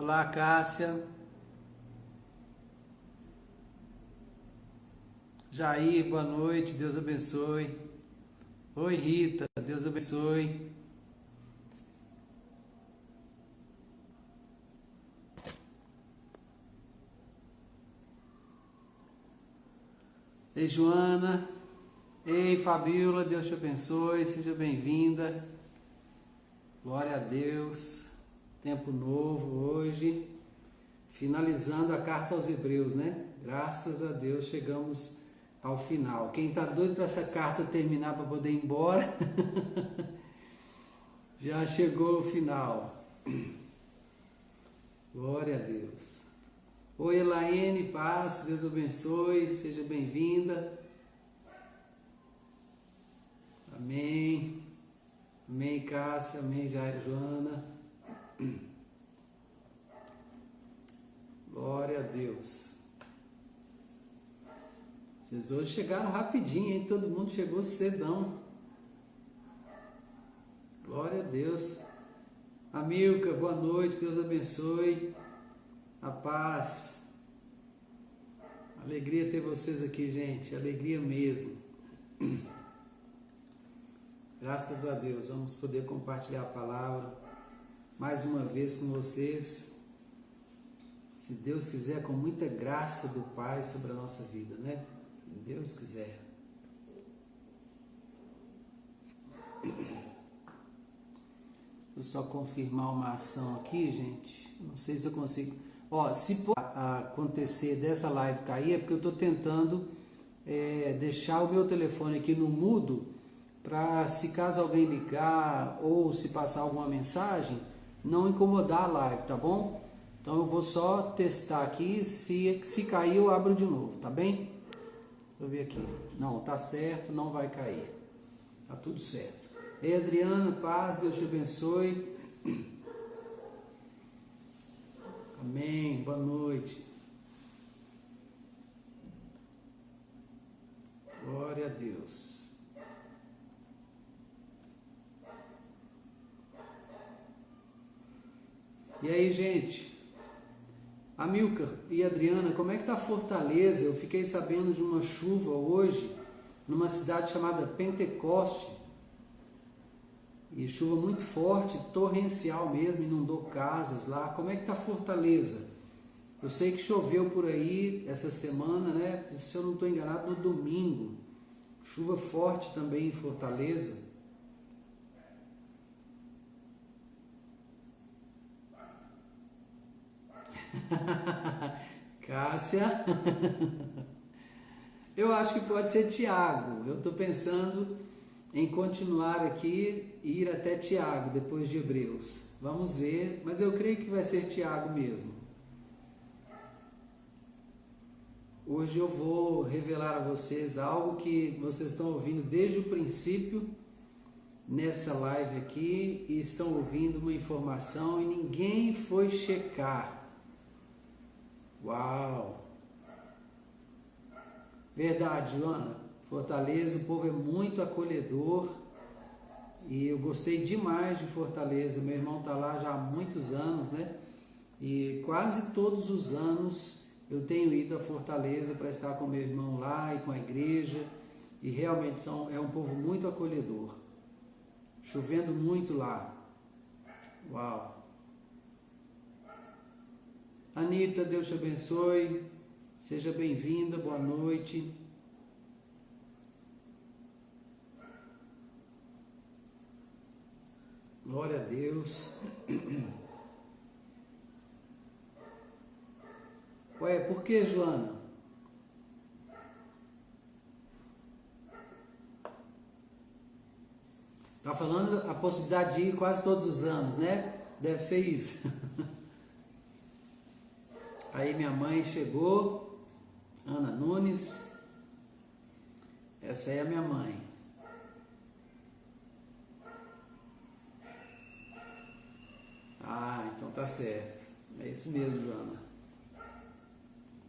Olá, Cássia. Jair, boa noite, Deus abençoe. Oi, Rita, Deus abençoe. Ei, Joana. Ei, Fabiola, Deus te abençoe, seja bem-vinda. Glória a Deus. Tempo novo hoje. Finalizando a carta aos Hebreus, né? Graças a Deus chegamos ao final. Quem está doido para essa carta terminar para poder ir embora, já chegou o final. Glória a Deus. Oi, Elaine, paz, Deus abençoe, seja bem-vinda. Amém. Amém, Cássia, amém, Jair, Joana. Glória a Deus. Vocês hoje chegaram rapidinho, hein? Todo mundo chegou cedão. Glória a Deus. Amilca, boa noite, Deus abençoe. A paz. Alegria ter vocês aqui, gente. Alegria mesmo. Graças a Deus, vamos poder compartilhar a palavra mais uma vez com vocês. Se Deus quiser, com muita graça do Pai sobre a nossa vida, né? Se Deus quiser. Vou só confirmar uma ação aqui, gente. Não sei se eu consigo. Ó, se acontecer dessa live cair, é porque eu estou tentando deixar o meu telefone aqui no mudo, para se caso alguém ligar ou se passar alguma mensagem, não incomodar a live, tá bom? Então eu vou só testar aqui, se cair eu abro de novo, tá bem? Deixa eu ver aqui. Não, tá certo, não vai cair. Tá tudo certo. Ei, Adriana, paz, Deus te abençoe. Amém, boa noite. Glória a Deus. E aí, gente? Amilcar e Adriana, como é que tá Fortaleza? Eu fiquei sabendo de uma chuva hoje numa cidade chamada Pentecoste. E chuva muito forte, torrencial mesmo, inundou casas lá. Como é que tá Fortaleza? Eu sei que choveu por aí essa semana, né? Se eu não estou enganado, no domingo. Chuva forte também em Fortaleza. Cássia. Eu acho que pode ser Tiago. Eu estou pensando em continuar aqui e ir até Tiago, depois de Hebreus. Vamos ver, mas eu creio que vai ser Tiago mesmo. Hoje eu vou revelar a vocês algo que vocês estão ouvindo desde o princípio nessa live aqui e estão ouvindo uma informação e ninguém foi checar. Uau! Verdade, Joana. Fortaleza, o povo é muito acolhedor e eu gostei demais de Fortaleza. Meu irmão está lá já há muitos anos, né? E quase todos os anos eu tenho ido a Fortaleza para estar com meu irmão lá e com a igreja. E realmente é um povo muito acolhedor. Chovendo muito lá. Uau! Anita, Deus te abençoe. Seja bem-vinda, boa noite. Glória a Deus. Ué, por que, Joana? Tá falando a possibilidade de ir quase todos os anos, né? Deve ser isso. Aí minha mãe chegou, Ana Nunes. Essa aí é a minha mãe. Ah, então tá certo. É isso mesmo, Joana.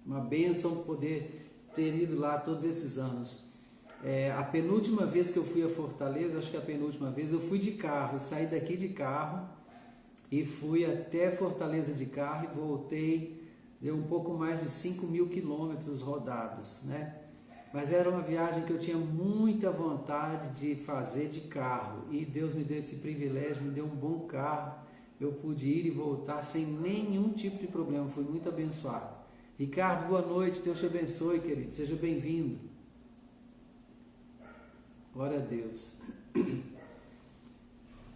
Uma bênção poder ter ido lá todos esses anos. A penúltima vez que eu fui a Fortaleza, acho que a penúltima vez, eu fui de carro, saí daqui de carro e fui até Fortaleza de carro e voltei, deu um pouco mais de 5.000 quilômetros rodados, né? Mas era uma viagem que eu tinha muita vontade de fazer de carro, e Deus me deu esse privilégio, me deu um bom carro, eu pude ir e voltar sem nenhum tipo de problema, fui muito abençoado. Ricardo, boa noite, Deus te abençoe, querido, seja bem-vindo. Glória a Deus.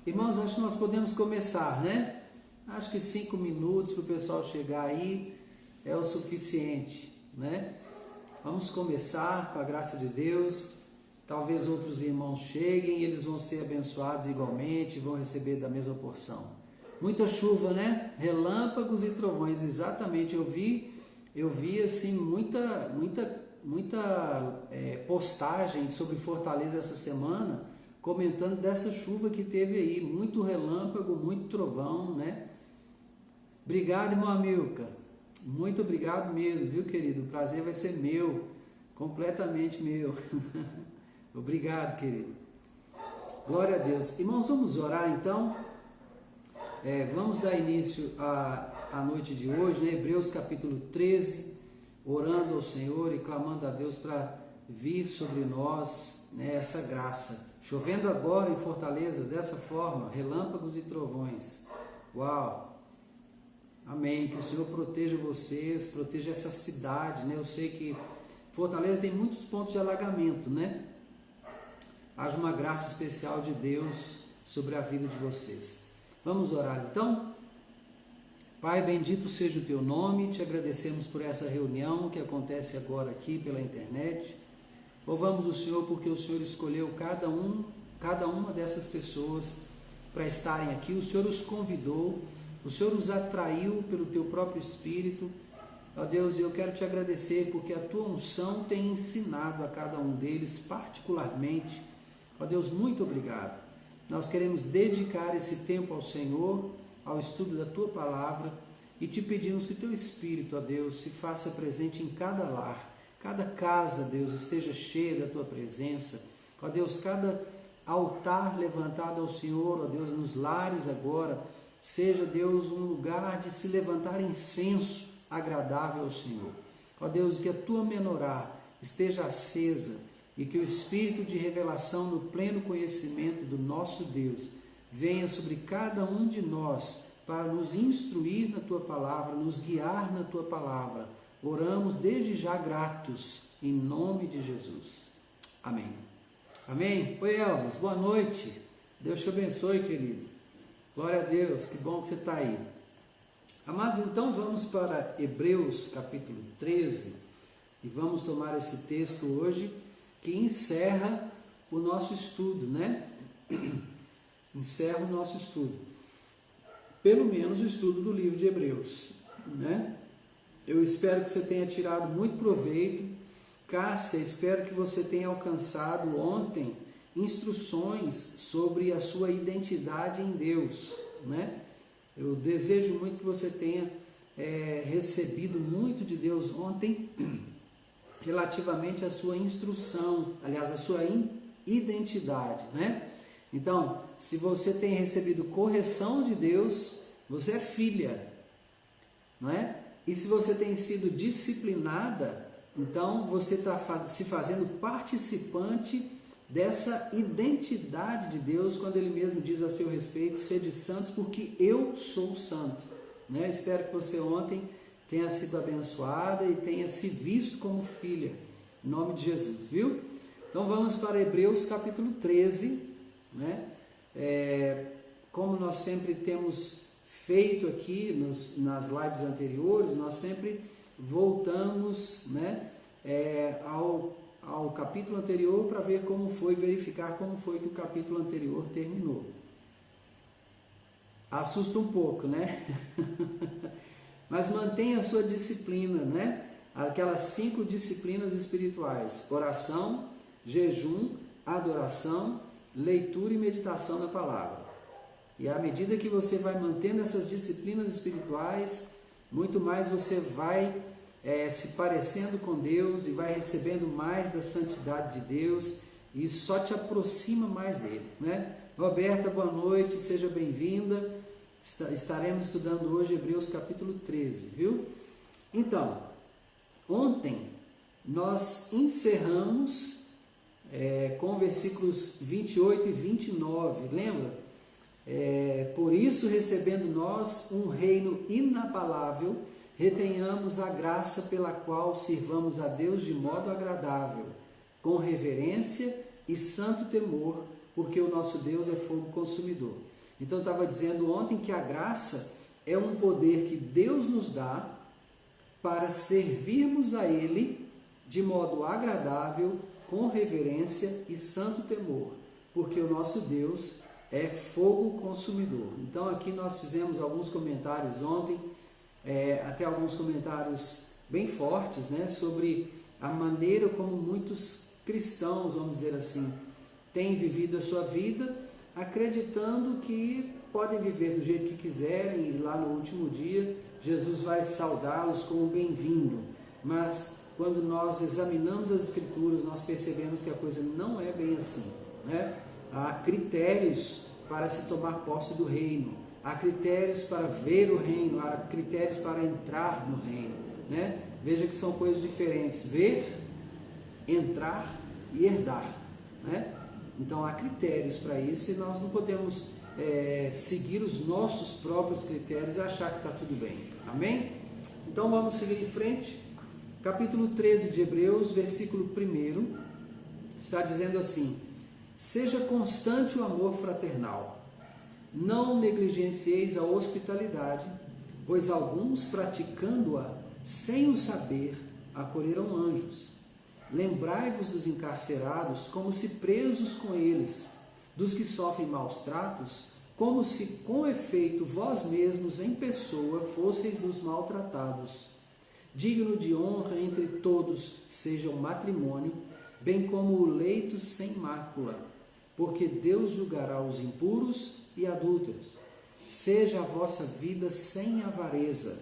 Irmãos, acho que nós podemos começar, né? Acho que 5 minutos para o pessoal chegar aí é o suficiente, né? Vamos começar com a graça de Deus. Talvez outros irmãos cheguem e eles vão ser abençoados igualmente, vão receber da mesma porção. Muita chuva, né? Relâmpagos e trovões, exatamente. Eu vi assim muita postagem sobre Fortaleza essa semana, comentando dessa chuva que teve aí, muito relâmpago, muito trovão, né? Obrigado, irmão Amilcar, muito obrigado mesmo, viu, querido? O prazer vai ser meu, completamente meu. Obrigado, querido. Glória a Deus. Irmãos, vamos orar então. Vamos dar início à noite de hoje, né? Hebreus capítulo 13, orando ao Senhor e clamando a Deus para vir sobre nós, né, essa graça. Chovendo agora em Fortaleza, dessa forma, relâmpagos e trovões. Uau! Amém. Que o Senhor proteja vocês, proteja essa cidade, né? Eu sei que Fortaleza tem muitos pontos de alagamento, né? Haja uma graça especial de Deus sobre a vida de vocês. Vamos orar então? Pai, bendito seja o teu nome, te agradecemos por essa reunião que acontece agora aqui pela internet. Louvamos o Senhor porque o Senhor escolheu cada uma dessas pessoas para estarem aqui. O Senhor os convidou, o Senhor os atraiu pelo teu próprio Espírito. Ó Deus, eu quero te agradecer porque a tua unção tem ensinado a cada um deles particularmente. Ó Deus, muito obrigado. Nós queremos dedicar esse tempo ao Senhor, ao estudo da tua palavra, e te pedimos que o teu Espírito, ó Deus, se faça presente em cada lar, cada casa, Deus, esteja cheia da tua presença. Ó Deus, cada altar levantado ao Senhor, ó Deus, nos lares agora, seja, Deus, um lugar de se levantar incenso agradável ao Senhor. Ó Deus, que a tua menorá esteja acesa e que o Espírito de revelação no pleno conhecimento do nosso Deus venha sobre cada um de nós para nos instruir na tua palavra, nos guiar na tua palavra. Oramos desde já gratos, em nome de Jesus. Amém. Amém? Oi, Elvis, boa noite. Deus te abençoe, querido. Glória a Deus, que bom que você está aí. Amados, então vamos para Hebreus capítulo 13 e vamos tomar esse texto hoje que encerra o nosso estudo, né? Encerra o nosso estudo. Pelo menos o estudo do livro de Hebreus, né? Eu espero que você tenha tirado muito proveito. Cássia, espero que você tenha alcançado ontem instruções sobre a sua identidade em Deus, né? Eu desejo muito que você tenha recebido muito de Deus ontem relativamente à sua instrução, aliás, à sua identidade, né? Então, se você tem recebido correção de Deus, você é filha, não é? E se você tem sido disciplinada, então você está se fazendo participante dessa identidade de Deus, quando Ele mesmo diz a seu respeito: sede santos, porque eu sou santo, né? Espero que você ontem tenha sido abençoada e tenha se visto como filha, em nome de Jesus, viu? Então vamos para Hebreus capítulo 13, né? Como nós sempre temos feito aqui nas lives anteriores, nós sempre voltamos, né, ao capítulo anterior para ver como foi, verificar como foi que o capítulo anterior terminou. Assusta um pouco, né? Mas mantenha a sua disciplina, né? Aquelas 5 disciplinas espirituais: oração, jejum, adoração, leitura e meditação na palavra. E à medida que você vai mantendo essas disciplinas espirituais, muito mais você vai se parecendo com Deus e vai recebendo mais da santidade de Deus, e isso só te aproxima mais dele, né? Roberta, boa noite, seja bem-vinda. Estaremos estudando hoje Hebreus capítulo 13, viu? Então, ontem nós encerramos com versículos 28 e 29, lembra? Por isso, recebendo nós um reino inabalável, retenhamos a graça pela qual sirvamos a Deus de modo agradável, com reverência e santo temor, porque o nosso Deus é fogo consumidor. Então, eu estava dizendo ontem que a graça é um poder que Deus nos dá para servirmos a Ele de modo agradável, com reverência e santo temor, porque o nosso Deus é fogo consumidor. Então, aqui nós fizemos alguns comentários ontem, até alguns comentários bem fortes, né, sobre a maneira como muitos cristãos, vamos dizer assim, têm vivido a sua vida, acreditando que podem viver do jeito que quiserem e lá no último dia Jesus vai saudá-los como bem-vindo. Mas quando nós examinamos as Escrituras, nós percebemos que a coisa não é bem assim, né? Há critérios para se tomar posse do reino, há critérios para ver o reino, há critérios para entrar no reino, né? Veja que são coisas diferentes: ver, entrar e herdar, né? Então há critérios para isso e nós não podemos seguir os nossos próprios critérios e achar que está tudo bem, amém? Então vamos seguir em frente. Capítulo 13 de Hebreus, versículo 1, está dizendo assim: seja constante o amor fraternal, não negligencieis a hospitalidade, pois alguns, praticando-a sem o saber, acolheram anjos. Lembrai-vos dos encarcerados, como se presos com eles, dos que sofrem maus tratos, como se com efeito vós mesmos em pessoa fosseis os maltratados. Digno de honra entre todos seja o matrimônio, bem como o leito sem mácula, porque Deus julgará os impuros e adúlteros. Seja a vossa vida sem avareza,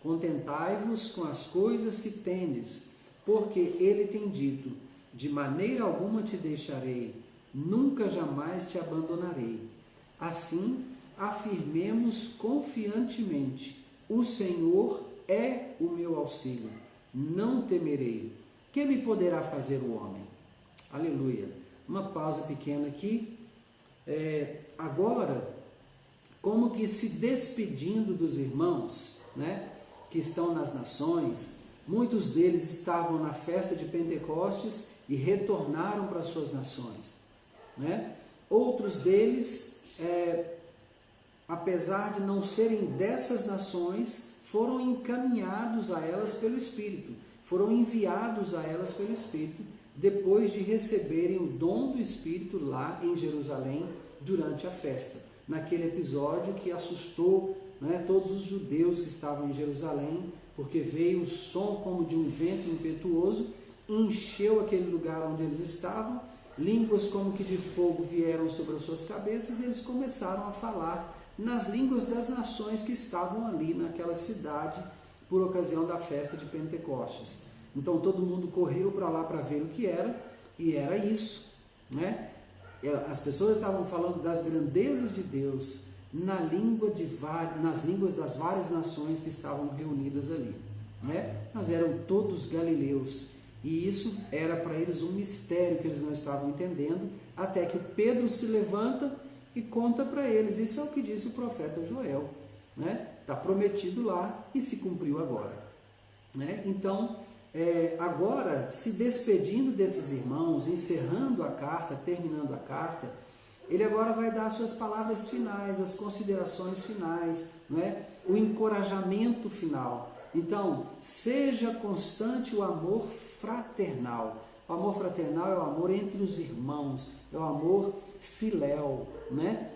contentai-vos com as coisas que tendes, porque Ele tem dito: de maneira alguma te deixarei, nunca jamais te abandonarei. Assim, afirmemos confiantemente: o Senhor é o meu auxílio, não temerei. Que me poderá fazer o homem? Aleluia. Uma pausa pequena aqui. Agora, como que se despedindo dos irmãos, né, que estão nas nações, muitos deles estavam na festa de Pentecostes e retornaram para suas nações, né? Outros deles, apesar de não serem dessas nações, foram encaminhados a elas pelo Espírito, foram enviados a elas pelo Espírito, depois de receberem o dom do Espírito lá em Jerusalém durante a festa, naquele episódio que assustou, né, todos os judeus que estavam em Jerusalém, porque veio o som como de um vento impetuoso, encheu aquele lugar onde eles estavam, línguas como que de fogo vieram sobre as suas cabeças e eles começaram a falar nas línguas das nações que estavam ali naquela cidade por ocasião da festa de Pentecostes. Então todo mundo correu para lá para ver o que era, e era isso, né? As pessoas estavam falando das grandezas de Deus nas línguas das várias nações que estavam reunidas ali, né? Mas eram todos galileus, e isso era para eles um mistério que eles não estavam entendendo, até que Pedro se levanta e conta para eles. Isso é o que disse o profeta Joel, né? Está prometido lá e se cumpriu agora, né? Então, agora, se despedindo desses irmãos, encerrando a carta, terminando a carta, ele agora vai dar as suas palavras finais, as considerações finais, né? O encorajamento final. Então, seja constante o amor fraternal. O amor fraternal é o amor entre os irmãos, é o amor filéu, né?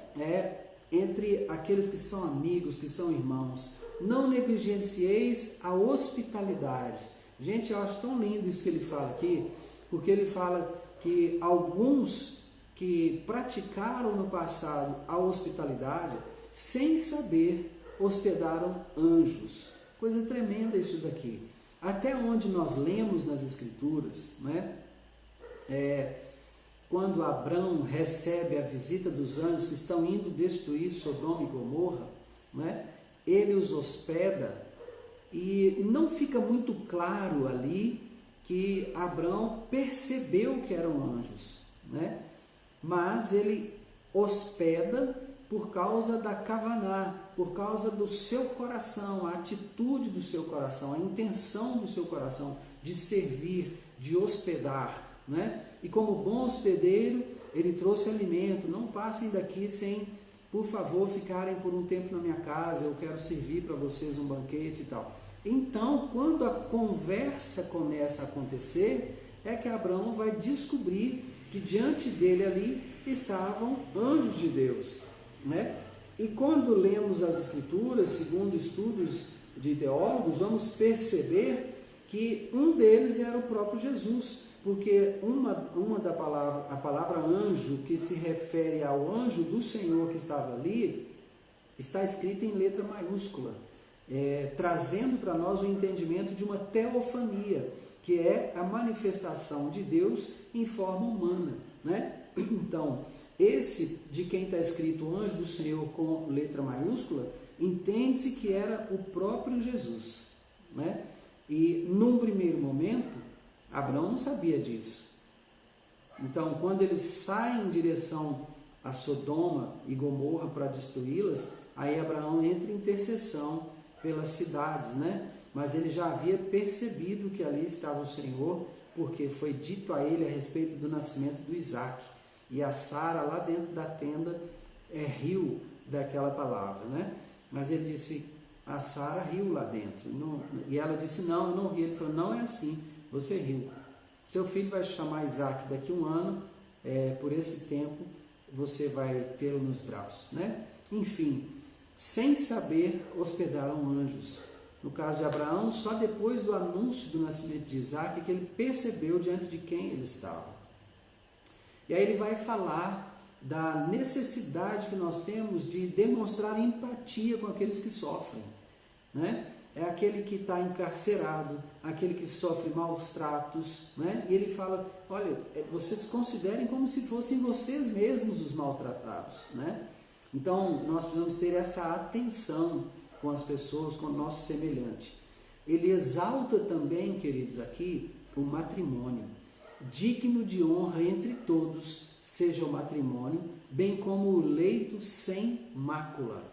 Entre aqueles que são amigos, que são irmãos. Não negligencieis a hospitalidade. Gente, eu acho tão lindo isso que ele fala aqui, porque ele fala que alguns que praticaram no passado a hospitalidade, sem saber, hospedaram anjos. Coisa tremenda isso daqui. Até onde nós lemos nas Escrituras, né? Quando Abrão recebe a visita dos anjos que estão indo destruir Sodoma e Gomorra, né? Ele os hospeda e não fica muito claro ali que Abrão percebeu que eram anjos, né? Mas ele hospeda por causa da kavaná, por causa do seu coração, a atitude do seu coração, a intenção do seu coração de servir, de hospedar, né? E como bom hospedeiro, ele trouxe alimento. Não passem daqui sem, por favor, ficarem por um tempo na minha casa, eu quero servir para vocês um banquete e tal. Então, quando a conversa começa a acontecer, é que Abraão vai descobrir que diante dele ali estavam anjos de Deus, né? E quando lemos as Escrituras, segundo estudos de teólogos, vamos perceber que um deles era o próprio Jesus, porque a palavra anjo, que se refere ao anjo do Senhor que estava ali, está escrita em letra maiúscula, trazendo para nós o entendimento de uma teofania, que é a manifestação de Deus em forma humana, né? Então, esse de quem está escrito anjo do Senhor com letra maiúscula, entende-se que era o próprio Jesus, né? E num primeiro momento, Abraão não sabia disso. Então, quando ele sai em direção a Sodoma e Gomorra para destruí-las, aí Abraão entra em intercessão pelas cidades, né? Mas ele já havia percebido que ali estava o Senhor, porque foi dito a ele a respeito do nascimento do Isaac. E a Sara, lá dentro da tenda, riu daquela palavra, né? Mas ele disse, a Sara riu lá dentro. E ela disse, não, eu não ri. Ele falou, não é assim, você riu. Seu filho vai chamar Isaac daqui a um ano, por esse tempo você vai tê-lo nos braços, né? Enfim, sem saber, hospedaram anjos. No caso de Abraão, só depois do anúncio do nascimento de Isaac que ele percebeu diante de quem ele estava. E aí ele vai falar da necessidade que nós temos de demonstrar empatia com aqueles que sofrem, né? É aquele que está encarcerado, aquele que sofre maus tratos, né? E ele fala, olha, vocês considerem como se fossem vocês mesmos os maltratados, né? Então, nós precisamos ter essa atenção com as pessoas, com o nosso semelhante. Ele exalta também, queridos, aqui, o matrimônio. Digno de honra entre todos seja o matrimônio, bem como o leito sem mácula,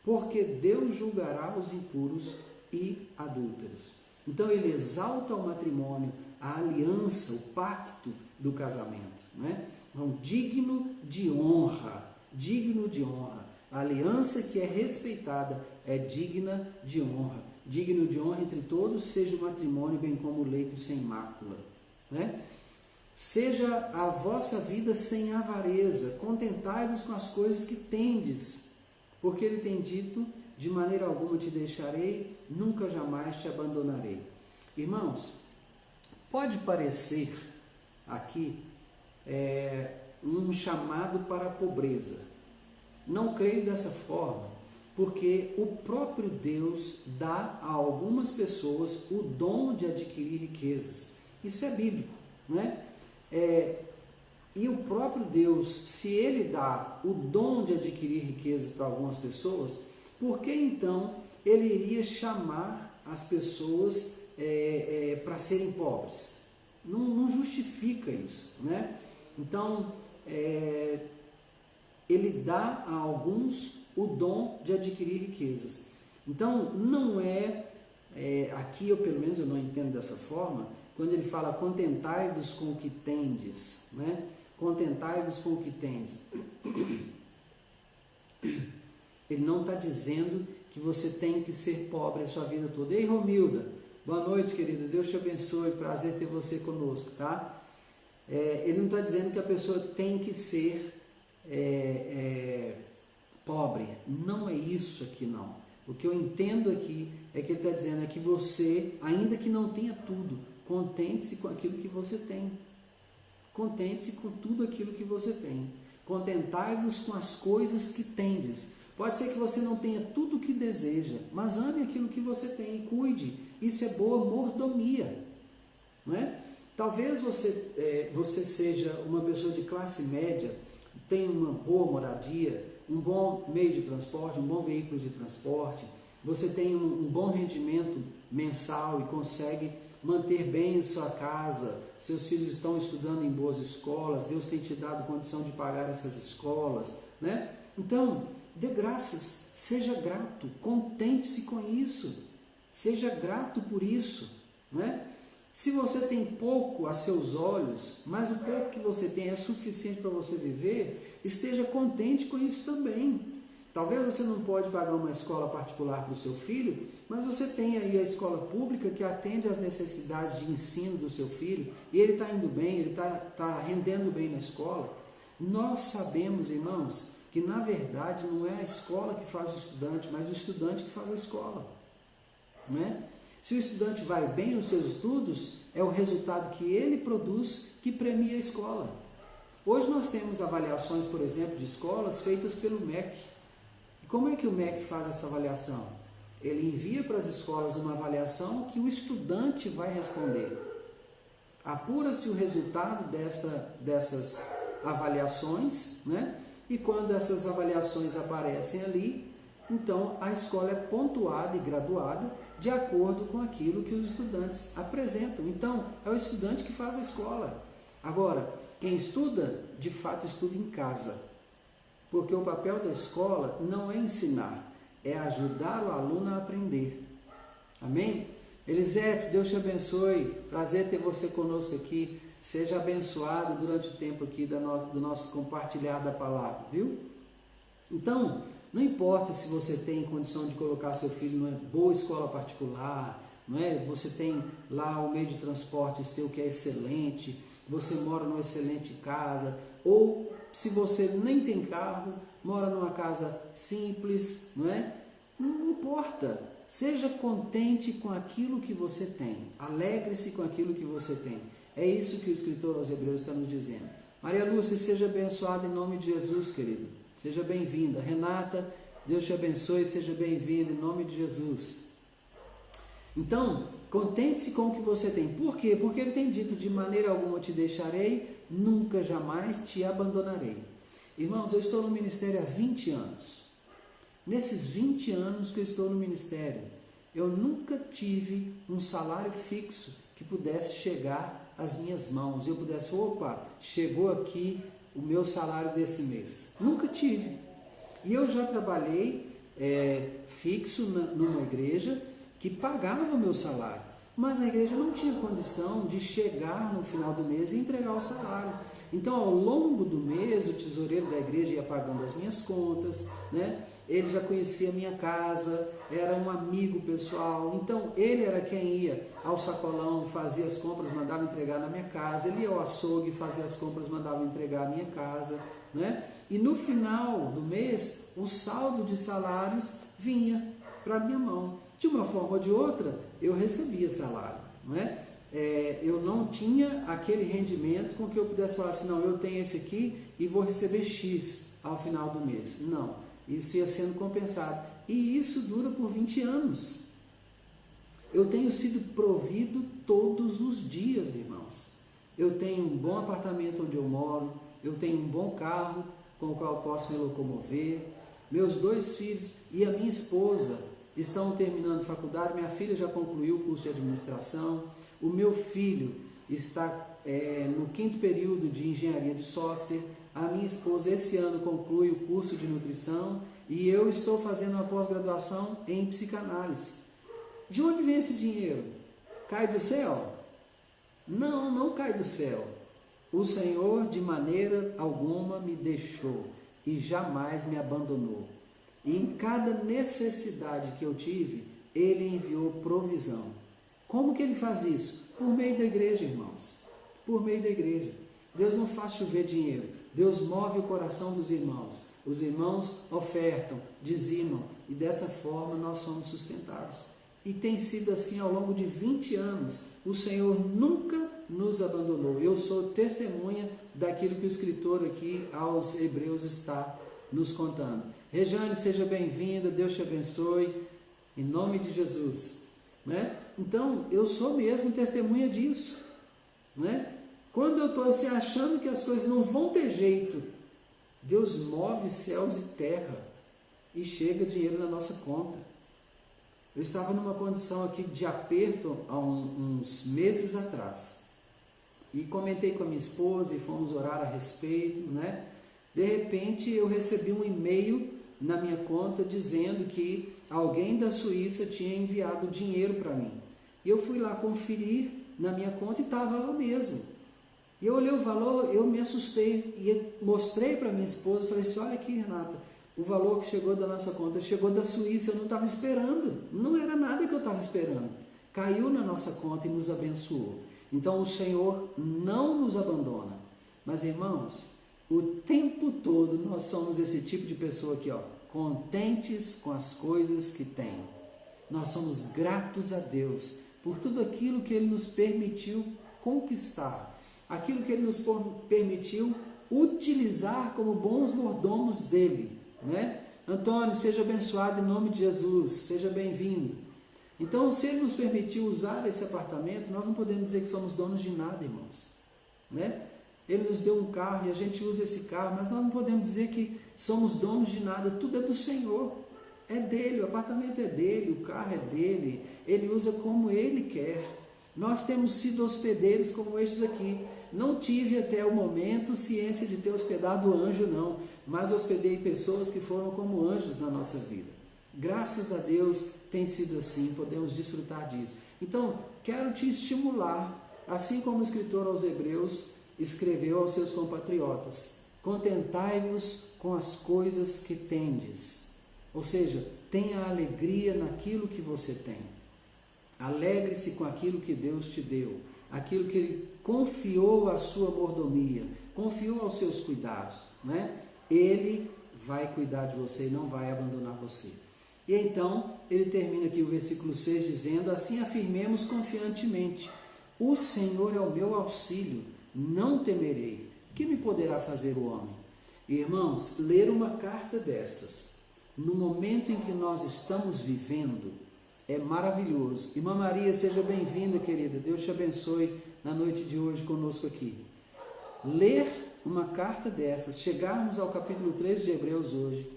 porque Deus julgará os impuros e adúlteros. Então ele exalta o matrimônio, a aliança, o pacto do casamento, né? Então, digno de honra, digno de honra. A aliança que é respeitada é digna de honra. Digno de honra entre todos seja o matrimônio, bem como o leito sem mácula, né? Seja a vossa vida sem avareza, contentai-vos com as coisas que tendes, porque ele tem dito, de maneira alguma te deixarei, nunca jamais te abandonarei. Irmãos, pode parecer aqui um chamado para a pobreza. Não creio dessa forma, porque o próprio Deus dá a algumas pessoas o dom de adquirir riquezas. Isso é bíblico, né? E o próprio Deus, se Ele dá o dom de adquirir riquezas para algumas pessoas, por que então Ele iria chamar as pessoas para serem pobres? Não justifica isso, né? Então, Ele dá a alguns o dom de adquirir riquezas. Então, não aqui eu pelo menos eu não entendo dessa forma, quando ele fala contentai-vos com o que tendes, né? Contentai-vos com o que tendes. Ele não está dizendo que você tem que ser pobre a sua vida toda. Ei, Romilda, boa noite, querida, Deus te abençoe, prazer ter você conosco, tá? Ele não está dizendo que a pessoa tem que ser pobre, não é isso aqui não. O que eu entendo aqui é que ele está dizendo que você, ainda que não tenha tudo, contente-se com aquilo que você tem. Contente-se com tudo aquilo que você tem. Contentai-vos com as coisas que tendes. Pode ser que você não tenha tudo o que deseja, mas ame aquilo que você tem e cuide. Isso é boa mordomia, não é? Talvez você seja uma pessoa de classe média, tenha uma boa moradia, um bom meio de transporte, um bom veículo de transporte, você tem um bom rendimento mensal e consegue manter bem a sua casa, seus filhos estão estudando em boas escolas, Deus tem te dado condição de pagar essas escolas, né? Então, dê graças, seja grato, contente-se com isso, seja grato por isso, né? Se você tem pouco a seus olhos, mas o pouco que você tem é suficiente para você viver, esteja contente com isso também. Talvez você não pode pagar uma escola particular para o seu filho, mas você tem aí a escola pública que atende às necessidades de ensino do seu filho, e ele está indo bem, ele está rendendo bem na escola. Nós sabemos, irmãos, que na verdade não é a escola que faz o estudante, mas o estudante que faz a escola, não é? Se o estudante vai bem nos seus estudos, é o resultado que ele produz que premia a escola. Hoje nós temos avaliações, por exemplo, de escolas feitas pelo MEC. E como é que o MEC faz essa avaliação? Ele envia para as escolas uma avaliação que o estudante vai responder. Apura-se o resultado dessas avaliações, né? E quando essas avaliações aparecem ali, então a escola é pontuada e graduada de acordo com aquilo que os estudantes apresentam. Então, é o estudante que faz a escola. Agora, quem estuda, de fato estuda em casa. Porque o papel da escola não é ensinar, é ajudar o aluno a aprender. Amém? Elisete, Deus te abençoe. Prazer ter você conosco aqui. Seja abençoado durante o tempo aqui do nosso compartilhar da palavra, viu? Então, não importa se você tem condição de colocar seu filho numa boa escola particular, não é? Você tem lá o meio de transporte seu que é excelente, você mora numa excelente casa, ou se você nem tem carro, mora numa casa simples, não é? Não importa. Seja contente com aquilo que você tem. Alegre-se com aquilo que você tem. É isso que o escritor aos Hebreus está nos dizendo. Maria Lúcia, seja abençoada em nome de Jesus, querido. Seja bem-vinda. Renata, Deus te abençoe, seja bem-vinda em nome de Jesus. Então, contente-se com o que você tem. Por quê? Porque ele tem dito, de maneira alguma te deixarei, nunca jamais te abandonarei. Irmãos, eu estou no ministério há 20 anos. Nesses 20 anos que eu estou no ministério, eu nunca tive um salário fixo que pudesse chegar às minhas mãos. Eu pudesse, opa, chegou aqui o meu salário desse mês. Nunca tive. E eu já trabalhei fixo numa igreja que pagava o meu salário. Mas a igreja não tinha condição de chegar no final do mês e entregar o salário. Então, ao longo do mês, o tesoureiro da igreja ia pagando as minhas contas, né? Ele já conhecia a minha casa, era um amigo pessoal, então ele era quem ia ao sacolão, fazia as compras, mandava entregar na minha casa, ele ia ao açougue, fazia as compras, mandava entregar na minha casa, né? E no final do mês, o saldo de salários vinha para a minha mão. De uma forma ou de outra, eu recebia salário, não é? Eu não tinha aquele rendimento com que eu pudesse falar assim, não, eu tenho esse aqui e vou receber X ao final do mês. Não. Isso ia sendo compensado. E isso dura por 20 anos. Eu tenho sido provido todos os dias, irmãos. Eu tenho um bom apartamento onde eu moro, eu tenho um bom carro com o qual eu posso me locomover. Meus 2 filhos e a minha esposa estão terminando faculdade. Minha filha já concluiu o curso de administração. O meu filho está no 5º período de engenharia de software. A minha esposa esse ano conclui o curso de nutrição e eu estou fazendo uma pós-graduação em psicanálise. De onde vem esse dinheiro? Cai do céu? Não, não cai do céu. O Senhor de maneira alguma me deixou e jamais me abandonou. E em cada necessidade que eu tive, Ele enviou provisão. Como que Ele faz isso? Por meio da igreja, irmãos. Por meio da igreja. Deus não faz chover dinheiro. Deus move o coração dos irmãos. Os irmãos ofertam, dizimam e dessa forma nós somos sustentados. E tem sido assim ao longo de 20 anos. O Senhor nunca nos abandonou. Eu sou testemunha daquilo que o escritor aqui aos Hebreus está nos contando. Rejane, seja bem-vinda, Deus te abençoe, em nome de Jesus. Né? Então, eu sou mesmo testemunha disso. Né? Quando eu estou assim, achando que as coisas não vão ter jeito Deus move céus e terra e chega dinheiro na nossa conta. Eu estava numa condição aqui de aperto há uns meses atrás. E comentei com a minha esposa e fomos orar a respeito, né? De repente eu recebi um e-mail na minha conta dizendo que alguém da Suíça tinha enviado dinheiro para mim. E eu fui lá conferir na minha conta e estava lá mesmo. E eu olhei o valor, eu me assustei e mostrei para minha esposa, falei assim, olha aqui, Renata, o valor que chegou da nossa conta chegou da Suíça, eu não estava esperando, não era nada que eu estava esperando. Caiu na nossa conta e nos abençoou. Então o Senhor não nos abandona. Mas irmãos, o tempo todo nós somos esse tipo de pessoa aqui, ó, contentes com as coisas que tem. Nós somos gratos a Deus por tudo aquilo que Ele nos permitiu conquistar, aquilo que Ele nos permitiu utilizar como bons mordomos dEle, né? Antônio, seja abençoado em nome de Jesus, seja bem-vindo. Então, se Ele nos permitiu usar esse apartamento, nós não podemos dizer que somos donos de nada, irmãos, né? Ele nos deu um carro e a gente usa esse carro, mas nós não podemos dizer que somos donos de nada, tudo é do Senhor, é dele, o apartamento é dele, o carro é dele, Ele usa como Ele quer. Nós temos sido hospedeiros como estes aqui. Não tive até o momento ciência de ter hospedado anjo, não, mas hospedei pessoas que foram como anjos na nossa vida. Graças a Deus tem sido assim, podemos desfrutar disso. Então, quero te estimular, assim como o escritor aos Hebreus escreveu aos seus compatriotas, contentai-vos com as coisas que tendes. Ou seja, tenha alegria naquilo que você tem. Alegre-se com aquilo que Deus te deu, aquilo que Ele confiou à sua mordomia, confiou aos seus cuidados, né? Ele vai cuidar de você e não vai abandonar você. E então, ele termina aqui o versículo 6 dizendo, assim afirmemos confiantemente, o Senhor é o meu auxílio, não temerei, que me poderá fazer o homem? Irmãos, ler uma carta dessas, no momento em que nós estamos vivendo, é maravilhoso. Irmã Maria, seja bem-vinda, querida. Deus te abençoe na noite de hoje conosco aqui. Ler uma carta dessas, chegarmos ao capítulo 3 de Hebreus hoje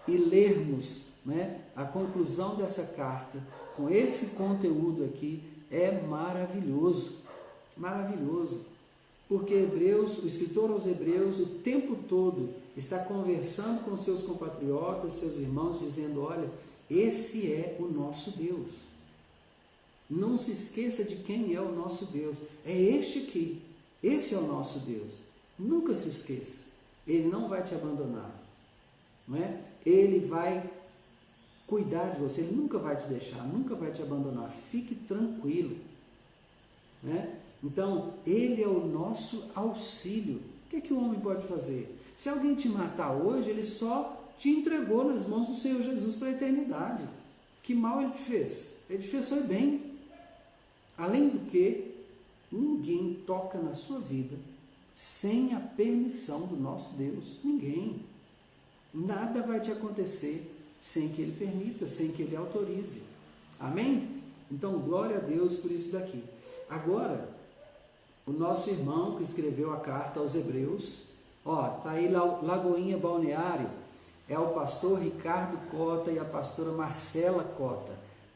e lermos, né, a conclusão dessa carta com esse conteúdo aqui é maravilhoso. Maravilhoso. Porque o escritor aos Hebreus, o tempo todo está conversando com seus compatriotas, seus irmãos, dizendo, olha, esse é o nosso Deus. Não se esqueça de quem é o nosso Deus. É este aqui. Esse é o nosso Deus. Nunca se esqueça. Ele não vai te abandonar. Não é? Ele vai cuidar de você. Ele nunca vai te deixar, nunca vai te abandonar. Fique tranquilo. Né? Então, Ele é o nosso auxílio. O que é que o homem pode fazer? Se alguém te matar hoje, ele só te entregou nas mãos do Senhor Jesus para a eternidade. Que mal ele te fez? Ele te fez só bem. Além do que, ninguém toca na sua vida sem a permissão do nosso Deus. Ninguém. Nada vai te acontecer sem que Ele permita, sem que Ele autorize. Amém? Então, glória a Deus por isso daqui. Agora, o nosso irmão que escreveu a carta aos Hebreus, está aí Lagoinha Balneário, é o pastor Ricardo Cota e a pastora Marcela Cota.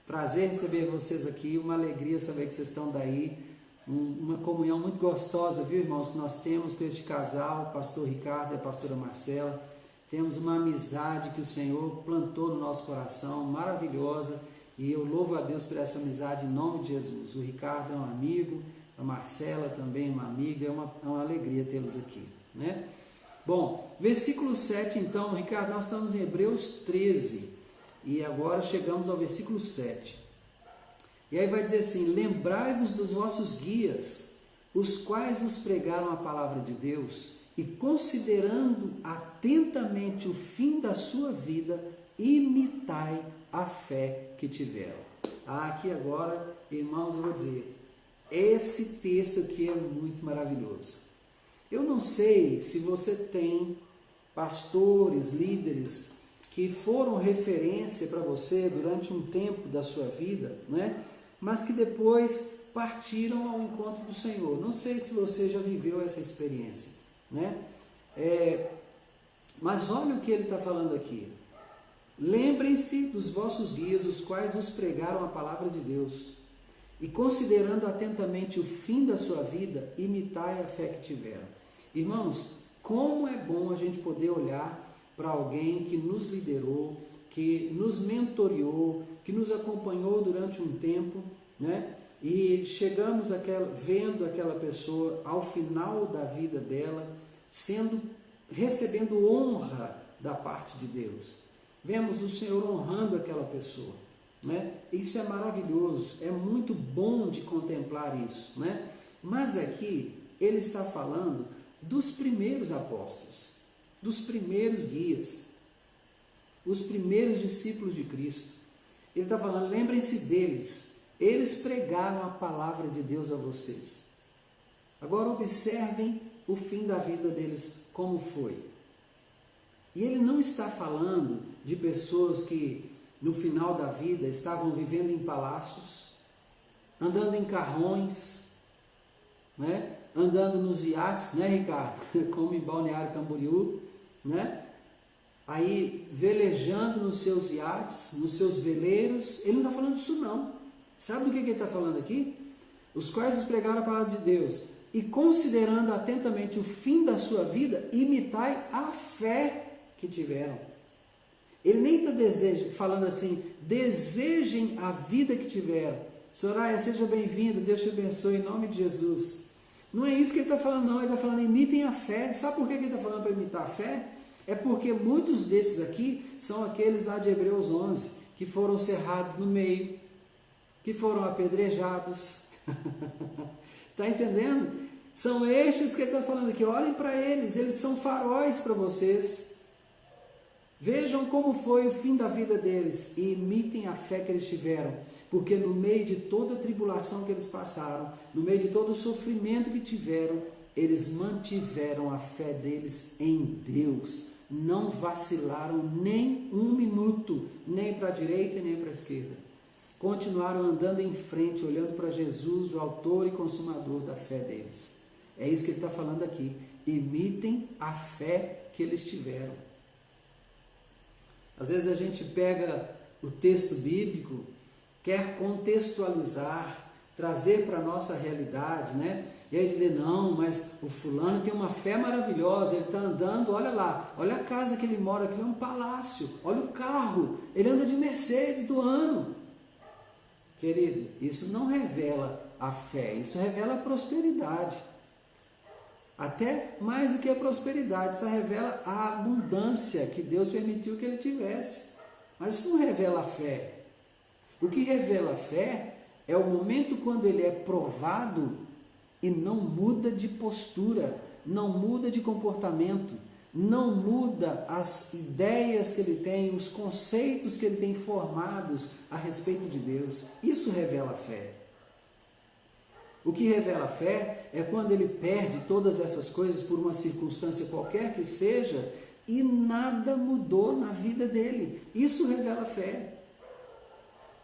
Prazer receber vocês aqui, uma alegria saber que vocês estão daí, uma comunhão muito gostosa, viu, irmãos, que nós temos com este casal, o pastor Ricardo e a pastora Marcela. Temos uma amizade que o Senhor plantou no nosso coração, maravilhosa, e eu louvo a Deus por essa amizade em nome de Jesus. O Ricardo é um amigo, a Marcela também é uma amiga, é uma alegria tê-los aqui, né? Bom, versículo 7 então, Ricardo, nós estamos em Hebreus 13, e agora chegamos ao versículo 7. E aí vai dizer assim, lembrai-vos dos vossos guias, os quais vos pregaram a palavra de Deus, e considerando atentamente o fim da sua vida, imitai a fé que tiveram. Aqui agora, irmãos, eu vou dizer, esse texto aqui é muito maravilhoso. Eu não sei se você tem pastores, líderes, que foram referência para você durante um tempo da sua vida, né? Mas que depois partiram ao encontro do Senhor. Não sei se você já viveu essa experiência, né? Mas olha o que ele está falando aqui. Lembrem-se dos vossos guias, os quais vos pregaram a palavra de Deus. E considerando atentamente o fim da sua vida, imitai a fé que tiveram. Irmãos, como é bom a gente poder olhar para alguém que nos liderou, que nos mentoreou, que nos acompanhou durante um tempo, né? E chegamos vendo aquela pessoa ao final da vida dela, recebendo honra da parte de Deus. Vemos o Senhor honrando aquela pessoa, né? Isso é maravilhoso, é muito bom de contemplar isso, né? Mas aqui ele está falando dos primeiros apóstolos, dos primeiros guias, os primeiros discípulos de Cristo. Ele está falando, lembrem-se deles, eles pregaram a palavra de Deus a vocês. Agora observem o fim da vida deles, como foi. E ele não está falando de pessoas que no final da vida estavam vivendo em palácios, andando em carrões, né? Andando nos iates, né, Ricardo? Como em Balneário Camboriú, né? Aí velejando nos seus iates, nos seus veleiros. Ele não está falando disso não. Sabe do que ele está falando aqui? Os quais pregaram a palavra de Deus. E considerando atentamente o fim da sua vida, imitai a fé que tiveram. Ele nem está falando assim, desejem a vida que tiveram. Soraya, seja bem-vinda, Deus te abençoe em nome de Jesus. Não é isso que ele está falando não, ele está falando imitem a fé. Sabe por que ele está falando para imitar a fé? É porque muitos desses aqui são aqueles lá de Hebreus 11, que foram cerrados no meio, que foram apedrejados. Está entendendo? São estes que ele está falando aqui, olhem para eles são faróis para vocês. Vejam como foi o fim da vida deles e imitem a fé que eles tiveram, porque no meio de toda a tribulação que eles passaram, no meio de todo o sofrimento que tiveram, eles mantiveram a fé deles em Deus, não vacilaram nem um minuto, nem para a direita nem para a esquerda, continuaram andando em frente, olhando para Jesus, o autor e consumador da fé deles. É isso que ele está falando aqui, imitem a fé que eles tiveram. Às vezes a gente pega o texto bíblico, quer contextualizar, trazer para a nossa realidade, né? E aí dizer, não, mas o fulano tem uma fé maravilhosa, ele está andando, olha lá, olha a casa que ele mora, aquilo é um palácio, olha o carro, ele anda de Mercedes do ano. Querido, isso não revela a fé, isso revela a prosperidade. Até mais do que a prosperidade, isso revela a abundância que Deus permitiu que ele tivesse. Mas isso não revela a fé. O que revela a fé é o momento quando ele é provado e não muda de postura, não muda de comportamento, não muda as ideias que ele tem, os conceitos que ele tem formados a respeito de Deus. Isso revela a fé. O que revela a fé é quando ele perde todas essas coisas por uma circunstância qualquer que seja e nada mudou na vida dele. Isso revela a fé.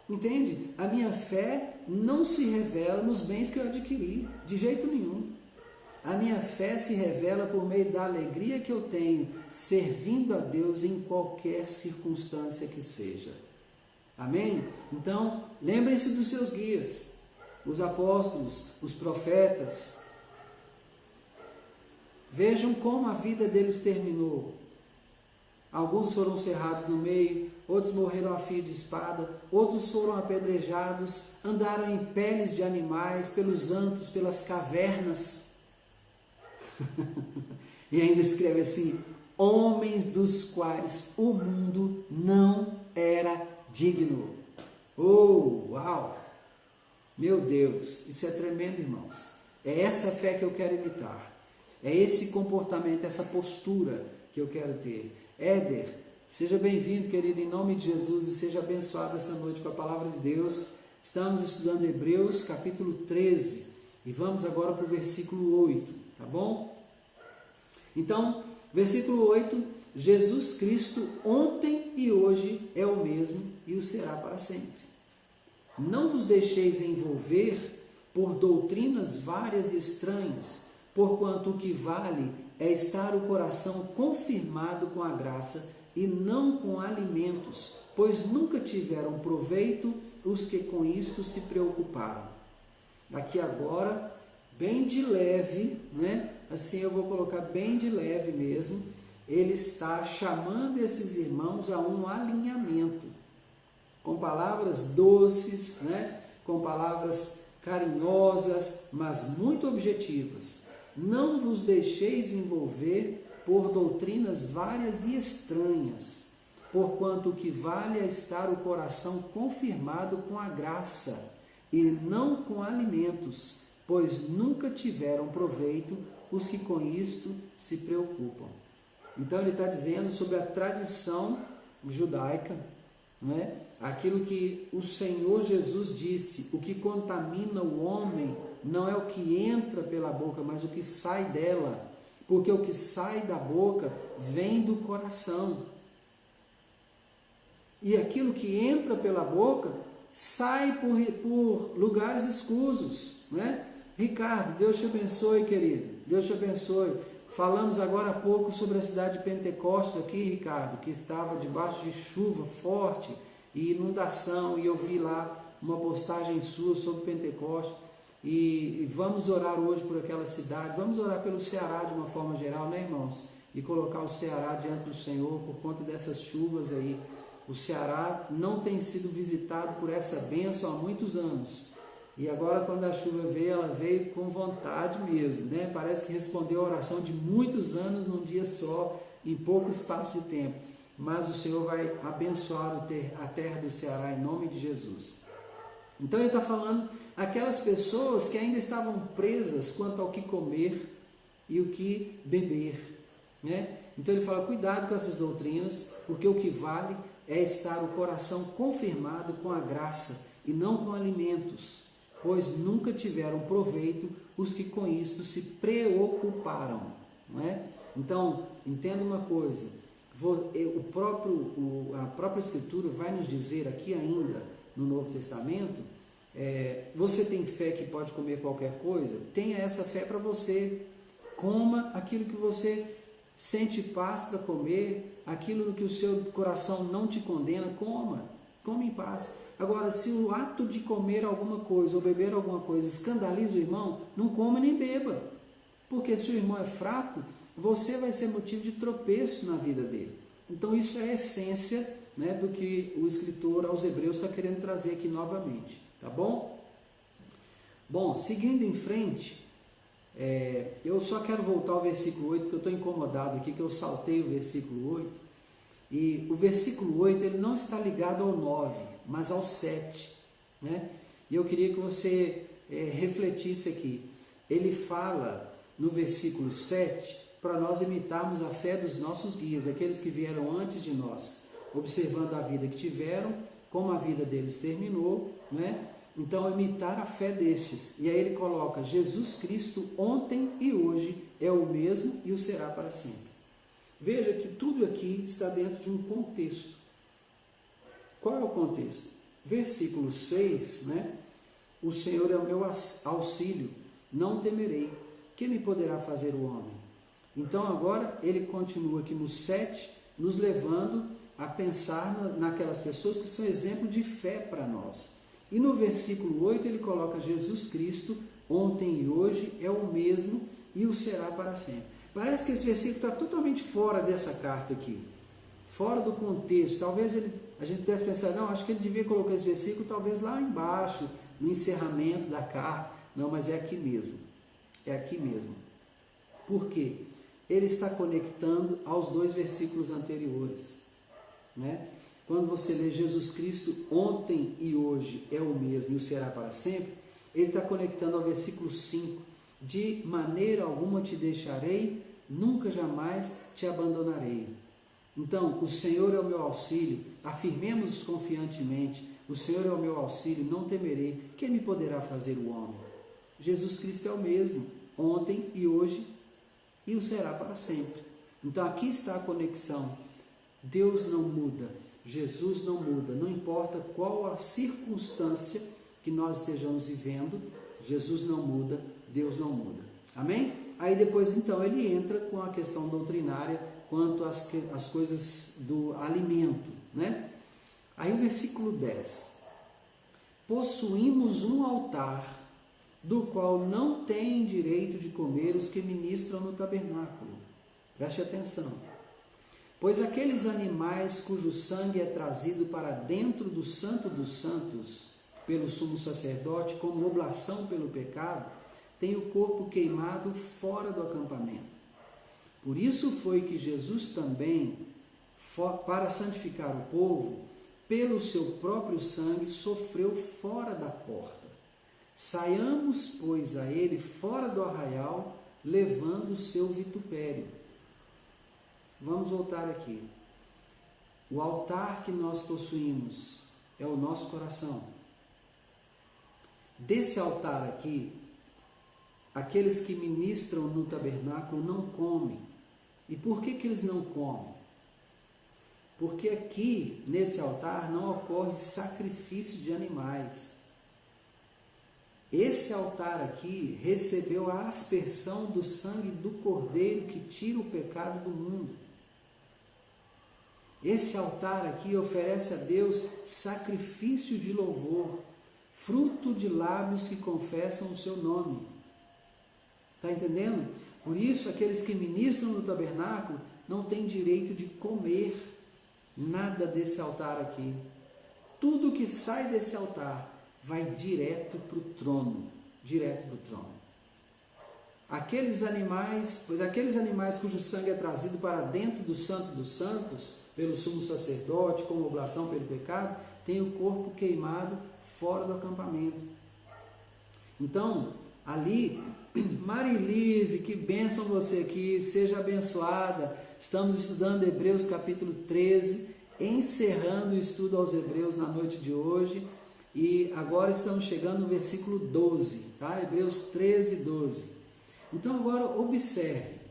Entende? A minha fé não se revela nos bens que eu adquiri, de jeito nenhum. A minha fé se revela por meio da alegria que eu tenho servindo a Deus em qualquer circunstância que seja. Amém? Então, lembrem-se dos seus guias. Os apóstolos, os profetas, vejam como a vida deles terminou. Alguns foram cerrados no meio, outros morreram a fio de espada, outros foram apedrejados, andaram em peles de animais, pelos antros, pelas cavernas. E ainda escreve assim, homens dos quais o mundo não era digno. Oh, uau! Meu Deus, isso é tremendo, irmãos. É essa fé que eu quero imitar. É esse comportamento, essa postura que eu quero ter. Éder, seja bem-vindo, querido, em nome de Jesus, e seja abençoado essa noite com a palavra de Deus. Estamos estudando Hebreus, capítulo 13, e vamos agora para o versículo 8, tá bom? Então, versículo 8, Jesus Cristo ontem e hoje é o mesmo e o será para sempre. Não vos deixeis envolver por doutrinas várias e estranhas, porquanto o que vale é estar o coração confirmado com a graça e não com alimentos, pois nunca tiveram proveito os que com isto se preocuparam. Aqui agora, bem de leve, né? Assim eu vou colocar bem de leve mesmo, ele está chamando esses irmãos a um alinhamento, com palavras doces, né? Com palavras carinhosas, mas muito objetivas. Não vos deixeis envolver por doutrinas várias e estranhas, porquanto o que vale é estar o coração confirmado com a graça, e não com alimentos, pois nunca tiveram proveito os que com isto se preocupam. Então ele está dizendo sobre a tradição judaica, né? Aquilo que o Senhor Jesus disse: o que contamina o homem não é o que entra pela boca, mas o que sai dela, porque o que sai da boca vem do coração. E aquilo que entra pela boca sai por lugares escusos, né? Ricardo, Deus te abençoe, querido, Deus te abençoe. Falamos agora há pouco sobre a cidade de Pentecostes aqui, Ricardo, que estava debaixo de chuva forte e inundação, e eu vi lá uma postagem sua sobre Pentecostes, e vamos orar hoje por aquela cidade, vamos orar pelo Ceará de uma forma geral, né, irmãos? E colocar o Ceará diante do Senhor por conta dessas chuvas aí. O Ceará não tem sido visitado por essa bênção há muitos anos, e agora quando a chuva veio, ela veio com vontade mesmo, né? Parece que respondeu a oração de muitos anos num dia só, em pouco espaço de tempo. Mas o Senhor vai abençoar a terra do Ceará em nome de Jesus. Então ele está falando aquelas pessoas que ainda estavam presas quanto ao que comer e o que beber, né? Então ele fala, cuidado com essas doutrinas, porque o que vale é estar o coração confirmado com a graça e não com alimentos, pois nunca tiveram proveito os que com isto se preocuparam, não é? Então, entenda uma coisa, a própria Escritura vai nos dizer aqui ainda, no Novo Testamento, você tem fé que pode comer qualquer coisa? Tenha essa fé para você, coma aquilo que você sente paz para comer, aquilo que o seu coração não te condena, coma em paz. Agora, se o ato de comer alguma coisa ou beber alguma coisa escandaliza o irmão, não coma nem beba, porque se o irmão é fraco, você vai ser motivo de tropeço na vida dele. Então isso é a essência, né, do que o escritor aos Hebreus está querendo trazer aqui novamente, tá bom? Bom, seguindo em frente, eu só quero voltar ao versículo 8, porque eu estou incomodado aqui, que eu saltei o versículo 8, e o versículo 8 ele não está ligado ao 9, mas ao 7, né? E eu queria que você refletisse aqui. Ele fala no versículo 7 para nós imitarmos a fé dos nossos guias, aqueles que vieram antes de nós, observando a vida que tiveram, como a vida deles terminou, né? Então, imitar a fé destes. E aí ele coloca, Jesus Cristo ontem e hoje é o mesmo e o será para sempre. Veja que tudo aqui está dentro de um contexto. Qual é o contexto? Versículo 6, né? O Senhor é o meu auxílio, não temerei. Que me poderá fazer o homem? Então agora ele continua aqui no 7, nos levando a pensar naquelas pessoas que são exemplo de fé para nós. E no versículo 8 ele coloca Jesus Cristo, ontem e hoje é o mesmo e o será para sempre. Parece que esse versículo está totalmente fora dessa carta aqui, fora do contexto. Talvez a gente pudesse pensar, não, acho que ele devia colocar esse versículo talvez lá embaixo, no encerramento da carta. Não, mas é aqui mesmo. É aqui mesmo. Por quê? Ele está conectando aos dois versículos anteriores, né? Quando você lê Jesus Cristo ontem e hoje é o mesmo e o será para sempre, ele está conectando ao versículo 5, de maneira alguma te deixarei, nunca jamais te abandonarei. Então, o Senhor é o meu auxílio, afirmemos confiantemente, o Senhor é o meu auxílio, não temerei, quem me poderá fazer o homem? Jesus Cristo é o mesmo, ontem e hoje, e o será para sempre. Então aqui está a conexão. Deus não muda, Jesus não muda, não importa qual a circunstância que nós estejamos vivendo, Jesus não muda, Deus não muda. Amém? aí depois então ele entra com a questão doutrinária quanto às coisas do alimento, né? Aí o versículo 10. Possuímos um altar, do qual não têm direito de comer os que ministram no tabernáculo. Preste atenção. Pois aqueles animais cujo sangue é trazido para dentro do Santo dos Santos pelo sumo sacerdote como oblação pelo pecado, têm o corpo queimado fora do acampamento. Por isso foi que Jesus também, para santificar o povo, pelo seu próprio sangue, sofreu fora da porta. Saiamos, pois, a ele fora do arraial, levando o seu vitupério. Vamos voltar aqui. O altar que nós possuímos é o nosso coração. Desse altar aqui, aqueles que ministram no tabernáculo não comem. E por que eles não comem? Porque aqui, nesse altar, não ocorre sacrifício de animais. Esse altar aqui recebeu a aspersão do sangue do Cordeiro que tira o pecado do mundo. Esse altar aqui oferece a Deus sacrifício de louvor, fruto de lábios que confessam o seu nome. Está entendendo? Por isso, aqueles que ministram no tabernáculo não têm direito de comer nada desse altar aqui. Tudo que sai desse altar vai direto para o trono, direto para o trono. Aqueles animais cujo sangue é trazido para dentro do Santo dos Santos, pelo sumo sacerdote, como oblação pelo pecado, têm o corpo queimado fora do acampamento. Então, ali, Marilise, que bênção você aqui, seja abençoada. Estamos estudando Hebreus capítulo 13, encerrando o estudo aos Hebreus na noite de hoje. E agora estamos chegando no versículo 12, tá? Hebreus 13, 12. Então agora observe.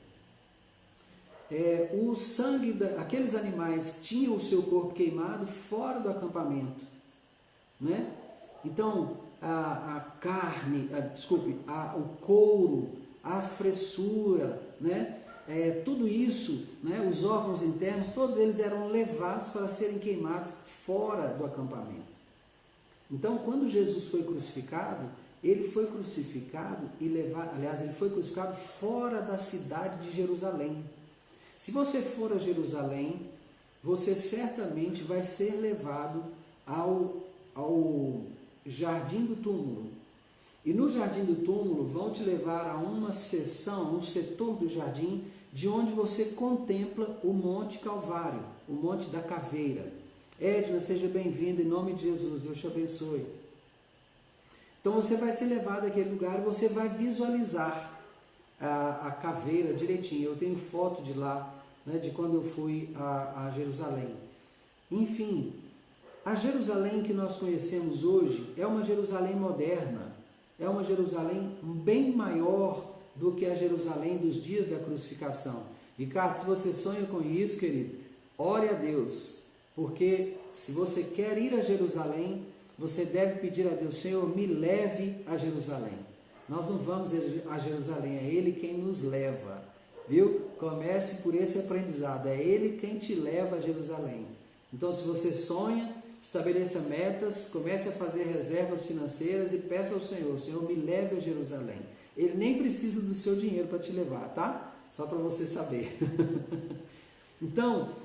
O sangue daqueles animais tinha o seu corpo queimado fora do acampamento, né? Então a carne, o couro, a fressura, né? Tudo isso, né? Os órgãos internos, todos eles eram levados para serem queimados fora do acampamento. Então, quando Jesus foi crucificado, ele foi crucificado ele foi crucificado fora da cidade de Jerusalém. Se você for a Jerusalém, você certamente vai ser levado ao Jardim do Túmulo. E no Jardim do Túmulo vão te levar a uma seção, um setor do jardim, de onde você contempla o Monte Calvário, o Monte da Caveira. Edna, seja bem-vinda em nome de Jesus, Deus te abençoe. Então você vai ser levado àquele lugar e você vai visualizar a caveira direitinho. Eu tenho foto de lá, né, de quando eu fui a Jerusalém. Enfim, a Jerusalém que nós conhecemos hoje é uma Jerusalém moderna, é uma Jerusalém bem maior do que a Jerusalém dos dias da crucificação. Ricardo, se você sonha com isso, querido, ore a Deus. Porque se você quer ir a Jerusalém, você deve pedir a Deus: Senhor, me leve a Jerusalém. Nós não vamos a Jerusalém, é Ele quem nos leva, viu? Comece por esse aprendizado, é Ele quem te leva a Jerusalém. Então, se você sonha, estabeleça metas, comece a fazer reservas financeiras e peça ao Senhor: Senhor, me leve a Jerusalém. Ele nem precisa do seu dinheiro para te levar, tá? Só para você saber. Então,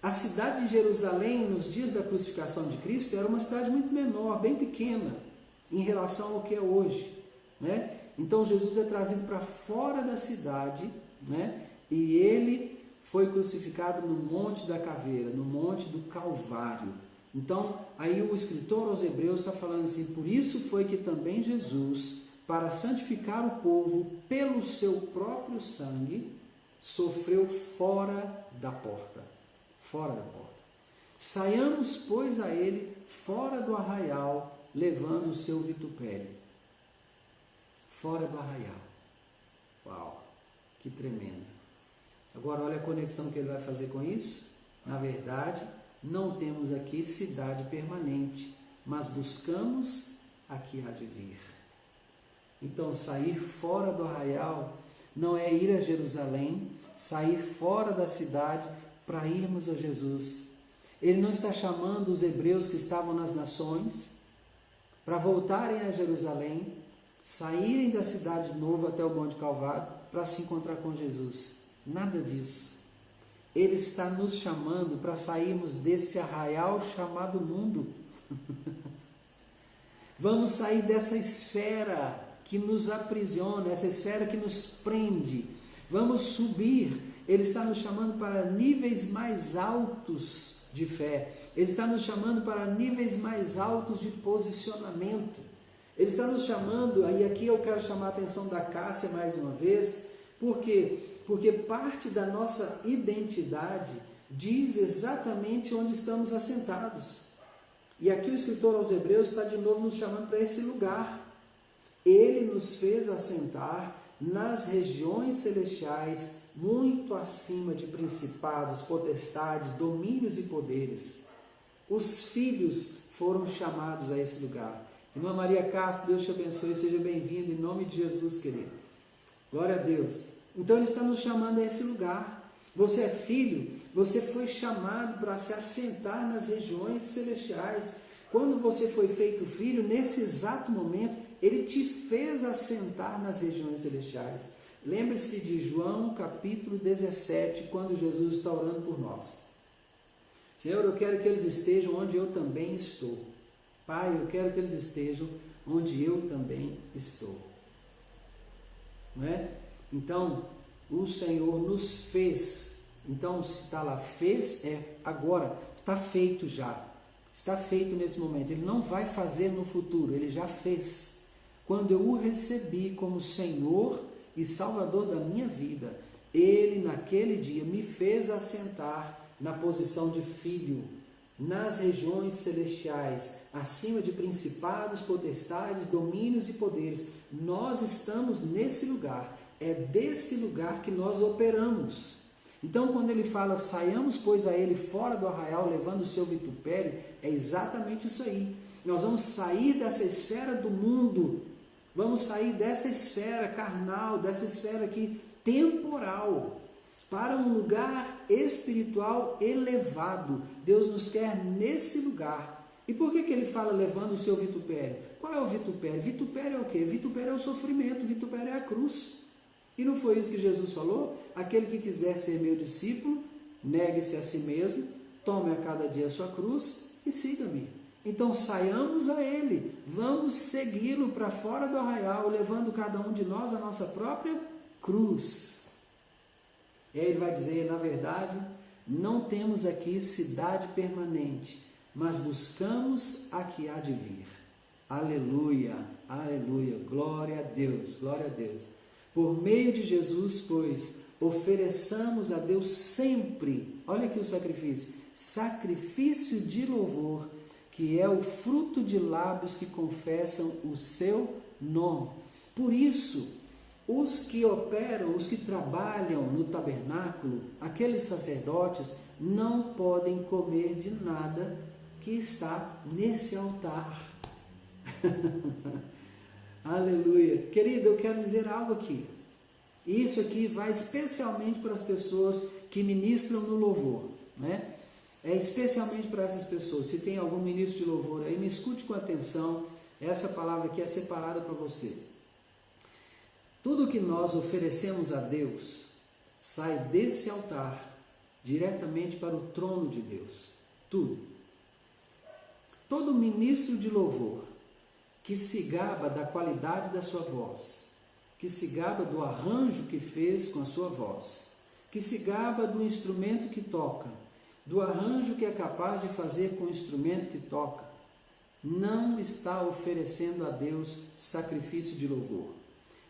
a cidade de Jerusalém, nos dias da crucificação de Cristo, era uma cidade muito menor, bem pequena, em relação ao que é hoje, né? Então Jesus é trazido para fora da cidade, né? E ele foi crucificado no Monte da Caveira, no Monte do Calvário. Então, aí o escritor aos Hebreus está falando assim: por isso foi que também Jesus, para santificar o povo pelo seu próprio sangue, sofreu fora da porta. Fora da porta. Saiamos, pois, a ele fora do arraial, levando o seu vitupério. Fora do arraial. Uau, que tremendo. Agora, olha a conexão que ele vai fazer com isso. Na verdade, não temos aqui cidade permanente, mas buscamos a que há de vir. Então, sair fora do arraial não é ir a Jerusalém, sair fora da cidade para irmos a Jesus. Ele não está chamando os hebreus que estavam nas nações para voltarem a Jerusalém, saírem da cidade de novo até o Monte Calvário para se encontrar com Jesus. Nada disso. Ele está nos chamando para sairmos desse arraial chamado mundo. Vamos sair dessa esfera que nos aprisiona, essa esfera que nos prende. Vamos subir. Ele está nos chamando para níveis mais altos de fé. Ele está nos chamando para níveis mais altos de posicionamento. Ele está nos chamando, e aqui eu quero chamar a atenção da Cássia mais uma vez, por quê? Porque parte da nossa identidade diz exatamente onde estamos assentados. E aqui o escritor aos Hebreus está de novo nos chamando para esse lugar. Ele nos fez assentar nas regiões celestiais, muito acima de principados, potestades, domínios e poderes. Os filhos foram chamados a esse lugar. Irmã Maria Castro, Deus te abençoe, seja bem-vinda em nome de Jesus, querido. Glória a Deus. Então Ele está nos chamando a esse lugar. Você é filho, você foi chamado para se assentar nas regiões celestiais. Quando você foi feito filho, nesse exato momento, Ele te fez assentar nas regiões celestiais. Lembre-se de João capítulo 17, quando Jesus está orando por nós. Senhor, eu quero que eles estejam onde eu também estou. Pai, eu quero que eles estejam onde eu também estou. Não é? Então, o Senhor nos fez. Então, se está lá, fez, agora, está feito já. Está feito nesse momento. Ele não vai fazer no futuro, Ele já fez. Quando eu o recebi como Senhor e Salvador da minha vida, Ele naquele dia me fez assentar na posição de filho, nas regiões celestiais, acima de principados, potestades, domínios e poderes. Nós estamos nesse lugar, é desse lugar que nós operamos. Então, quando ele fala, saiamos, pois, a ele fora do arraial, levando o seu vitupério, é exatamente isso aí. Nós vamos sair dessa esfera do mundo, vamos sair dessa esfera carnal, dessa esfera aqui temporal, para um lugar espiritual elevado. Deus nos quer nesse lugar. E por que ele fala levando o seu vitupério? Qual é o vitupério? Vitupério é o quê? Vitupério é o sofrimento, vitupério é a cruz. E não foi isso que Jesus falou? Aquele que quiser ser meu discípulo, negue-se a si mesmo, tome a cada dia a sua cruz e siga-me. Então saiamos a Ele, vamos segui-lo para fora do arraial, levando cada um de nós a nossa própria cruz. E aí ele vai dizer, na verdade, não temos aqui cidade permanente, mas buscamos a que há de vir. Aleluia, aleluia, glória a Deus, glória a Deus. Por meio de Jesus, pois, ofereçamos a Deus sempre, olha aqui o sacrifício, sacrifício de louvor, que é o fruto de lábios que confessam o seu nome. Por isso, os que operam, os que trabalham no tabernáculo, aqueles sacerdotes, não podem comer de nada que está nesse altar. Aleluia. Querido, eu quero dizer algo aqui. Isso aqui vai especialmente para as pessoas que ministram no louvor, né? É especialmente para essas pessoas. Se tem algum ministro de louvor aí, me escute com atenção. Essa palavra aqui é separada para você. Tudo que nós oferecemos a Deus sai desse altar diretamente para o trono de Deus. Tudo. Todo ministro de louvor que se gaba da qualidade da sua voz, que se gaba do arranjo que fez com a sua voz, que se gaba do instrumento que toca, do arranjo que é capaz de fazer com o instrumento que toca, não está oferecendo a Deus sacrifício de louvor.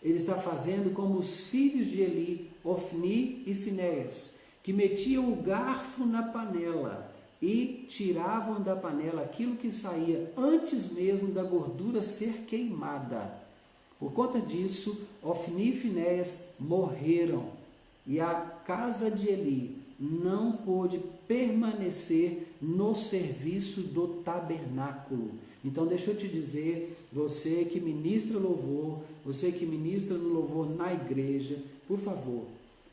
Ele está fazendo como os filhos de Eli, Ofni e Finéias, que metiam o garfo na panela e tiravam da panela aquilo que saía antes mesmo da gordura ser queimada. Por conta disso, Ofni e Finéias morreram e a casa de Eli não pôde permanecer no serviço do tabernáculo. Então deixa eu te dizer, você que ministra louvor, você que ministra no louvor na igreja, por favor,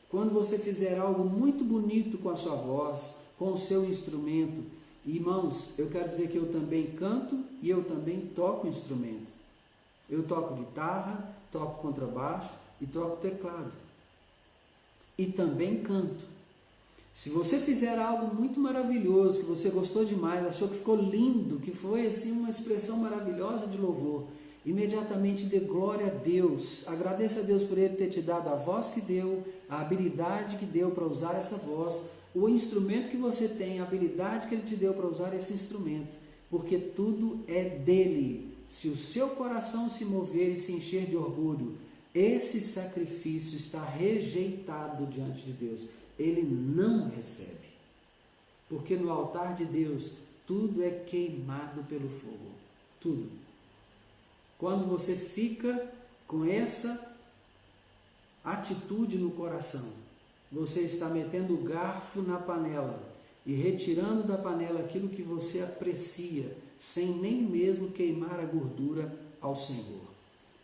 quando você fizer algo muito bonito com a sua voz, com o seu instrumento, irmãos, eu quero dizer que eu também canto e eu também toco instrumento. Eu toco guitarra, toco contrabaixo e toco teclado. E também canto. Se você fizer algo muito maravilhoso, que você gostou demais, achou que ficou lindo, que foi assim uma expressão maravilhosa de louvor, imediatamente dê glória a Deus, agradeça a Deus por Ele ter te dado a voz que deu, a habilidade que deu para usar essa voz, o instrumento que você tem, a habilidade que Ele te deu para usar esse instrumento, porque tudo é dele. Se o seu coração se mover e se encher de orgulho, esse sacrifício está rejeitado diante de Deus. Ele não recebe. Porque no altar de Deus, tudo é queimado pelo fogo. Tudo. Quando você fica com essa atitude no coração, você está metendo o garfo na panela e retirando da panela aquilo que você aprecia, sem nem mesmo queimar a gordura ao Senhor.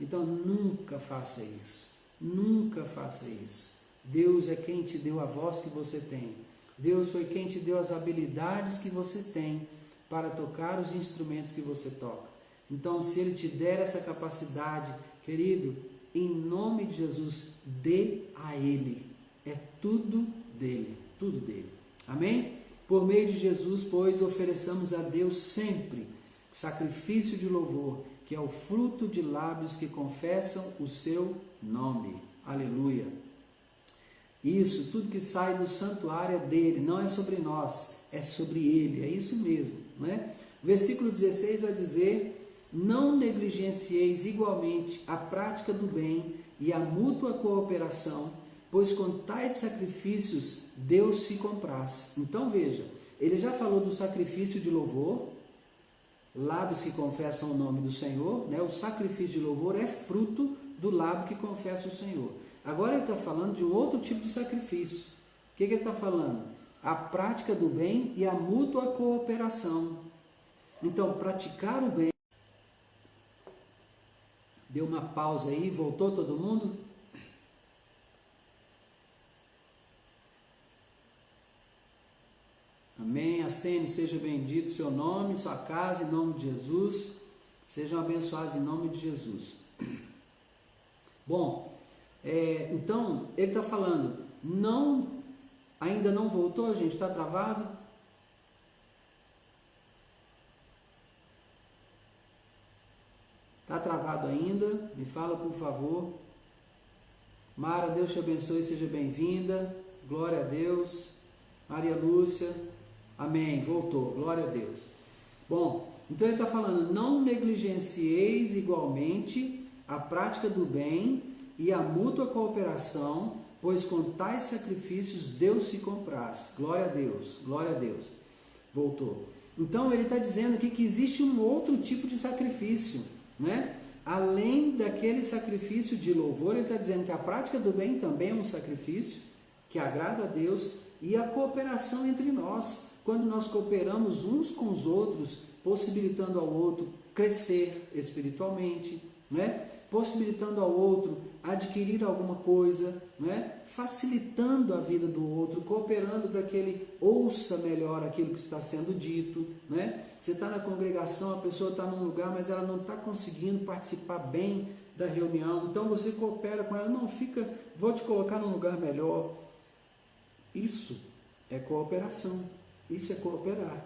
Então nunca faça isso. Nunca faça isso. Deus é quem te deu a voz que você tem. Deus foi quem te deu as habilidades que você tem para tocar os instrumentos que você toca. Então, se Ele te der essa capacidade, querido, em nome de Jesus, dê a Ele. É tudo dele, tudo dele. Amém? Por meio de Jesus, pois, ofereçamos a Deus sempre sacrifício de louvor, que é o fruto de lábios que confessam o seu nome. Aleluia. Isso, tudo que sai do santuário é dele, não é sobre nós, é sobre ele, é isso mesmo, né? Versículo 16 vai dizer: não negligencieis igualmente a prática do bem e a mútua cooperação, pois com tais sacrifícios Deus se compraz. Então veja, ele já falou do sacrifício de louvor, lábios que confessam o nome do Senhor, né? O sacrifício de louvor é fruto do lábio que confessa o Senhor. Agora ele está falando de um outro tipo de sacrifício. O que ele está falando? A prática do bem e a mútua cooperação. Então, praticar o bem. Deu uma pausa aí, voltou todo mundo? Amém. Astênio, seja bendito seu nome, sua casa, em nome de Jesus. Sejam abençoados em nome de Jesus. Bom, então, ele está falando, ainda não voltou, gente? Está travado? Está travado ainda? Me fala, por favor. Mara, Deus te abençoe, seja bem-vinda. Glória a Deus. Maria Lúcia, amém, voltou, glória a Deus. Bom, então ele está falando, não negligencieis igualmente a prática do bem e a mútua cooperação, pois com tais sacrifícios Deus se compraz. Glória a Deus, glória a Deus. Voltou. Então ele está dizendo aqui que existe um outro tipo de sacrifício, né? Além daquele sacrifício de louvor, ele está dizendo que a prática do bem também é um sacrifício que agrada a Deus, e a cooperação entre nós, quando nós cooperamos uns com os outros, possibilitando ao outro crescer espiritualmente, né? Possibilitando ao outro adquirir alguma coisa, né? Facilitando a vida do outro, cooperando para que ele ouça melhor aquilo que está sendo dito, né? Você está na congregação, a pessoa está num lugar, mas ela não está conseguindo participar bem da reunião, então você coopera com ela, não, vou te colocar num lugar melhor. Isso é cooperação, isso é cooperar,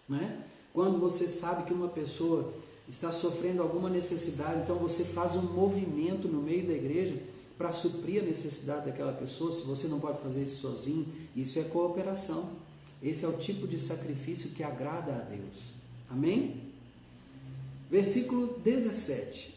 né? Quando você sabe que uma pessoa está sofrendo alguma necessidade, então você faz um movimento no meio da igreja para suprir a necessidade daquela pessoa. Se você não pode fazer isso sozinho, isso é cooperação. Esse é o tipo de sacrifício que agrada a Deus. Amém? Versículo 17.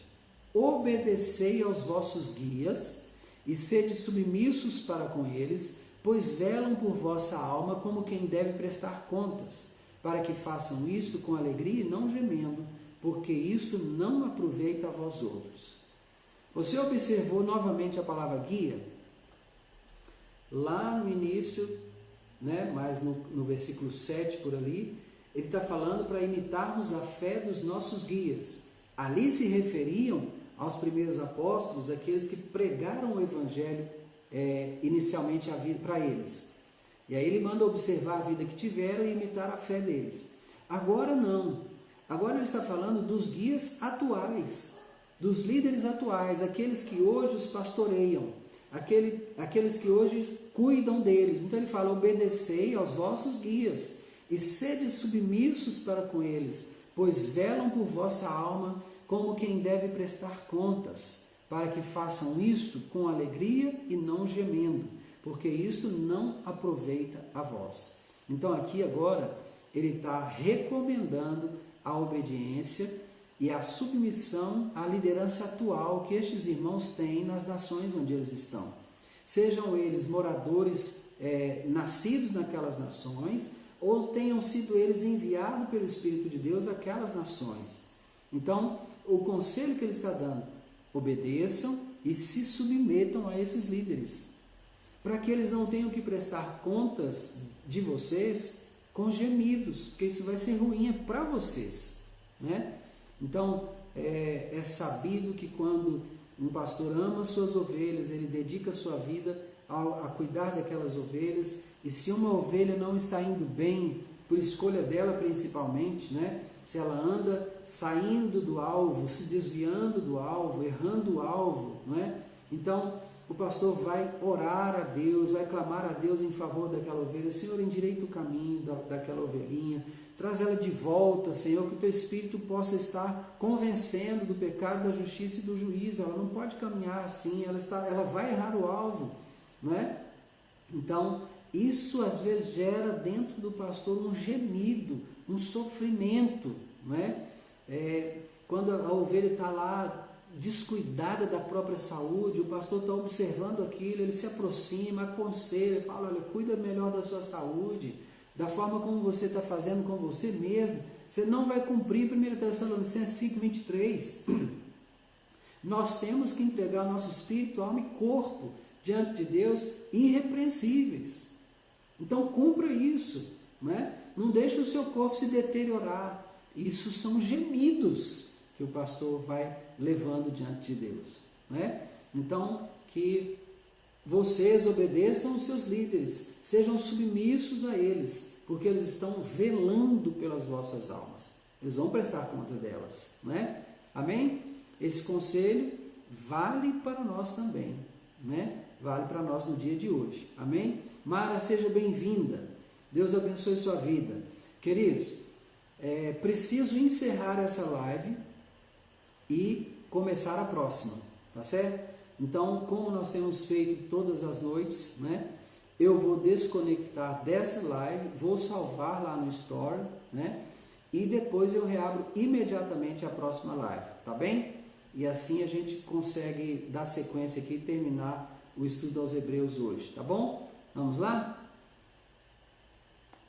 Obedecei aos vossos guias e sede submissos para com eles, pois velam por vossa alma como quem deve prestar contas, para que façam isto com alegria e não gemendo, porque isso não aproveita a vós outros. Você observou novamente a palavra guia? Lá no início, né, mas no versículo 7 por ali, ele está falando para imitarmos a fé dos nossos guias. Ali se referiam aos primeiros apóstolos, aqueles que pregaram o evangelho inicialmente a vida para eles. E aí ele manda observar a vida que tiveram e imitar a fé deles. Agora não. Agora ele está falando dos guias atuais, dos líderes atuais, aqueles que hoje os pastoreiam, aqueles que hoje cuidam deles. Então ele fala: obedecei aos vossos guias e sede submissos para com eles, pois velam por vossa alma como quem deve prestar contas, para que façam isto com alegria e não gemendo, porque isto não aproveita a vós. Então aqui agora ele está recomendando a obediência e a submissão à liderança atual que estes irmãos têm nas nações onde eles estão. Sejam eles moradores nascidos naquelas nações, ou tenham sido eles enviados pelo Espírito de Deus àquelas nações. Então, o conselho que ele está dando: obedeçam e se submetam a esses líderes, para que eles não tenham que prestar contas de vocês com gemidos, porque isso vai ser ruim para vocês, né? Então, é sabido que quando um pastor ama suas ovelhas, ele dedica a sua vida a cuidar daquelas ovelhas, e se uma ovelha não está indo bem, por escolha dela principalmente, né? Se ela anda saindo do alvo, se desviando do alvo, errando o alvo, né? Então o pastor vai orar a Deus, vai clamar a Deus em favor daquela ovelha: Senhor, endireita o caminho daquela ovelhinha, traz ela de volta, Senhor, que o teu Espírito possa estar convencendo do pecado, da justiça e do juízo. Ela não pode caminhar assim, ela vai errar o alvo, não é? Então, isso às vezes gera dentro do pastor um gemido, um sofrimento, não é? Quando a ovelha está lá descuidada da própria saúde, o pastor está observando aquilo, ele se aproxima, aconselha, fala: olha, cuida melhor da sua saúde, da forma como você está fazendo com você mesmo, você não vai cumprir 1 Tessalonicenses 5:23. Nós temos que entregar o nosso espírito, alma e corpo diante de Deus irrepreensíveis. Então cumpra isso, né? Não deixe o seu corpo se deteriorar. Isso são gemidos que o pastor vai levando diante de Deus, né? Então, que vocês obedeçam os seus líderes, sejam submissos a eles, porque eles estão velando pelas vossas almas. Eles vão prestar conta delas, né? Amém? Esse conselho vale para nós também, né? Vale para nós no dia de hoje. Amém? Mara, seja bem-vinda. Deus abençoe sua vida. Queridos, preciso encerrar essa live e começar a próxima, tá certo? Então, como nós temos feito todas as noites, né? Eu vou desconectar dessa live, vou salvar lá no Store, né? E depois eu reabro imediatamente a próxima live, tá bem? E assim a gente consegue dar sequência aqui e terminar o estudo aos Hebreus hoje, tá bom? Vamos lá?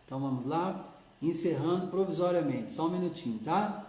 Então vamos lá, encerrando provisoriamente, só um minutinho, tá?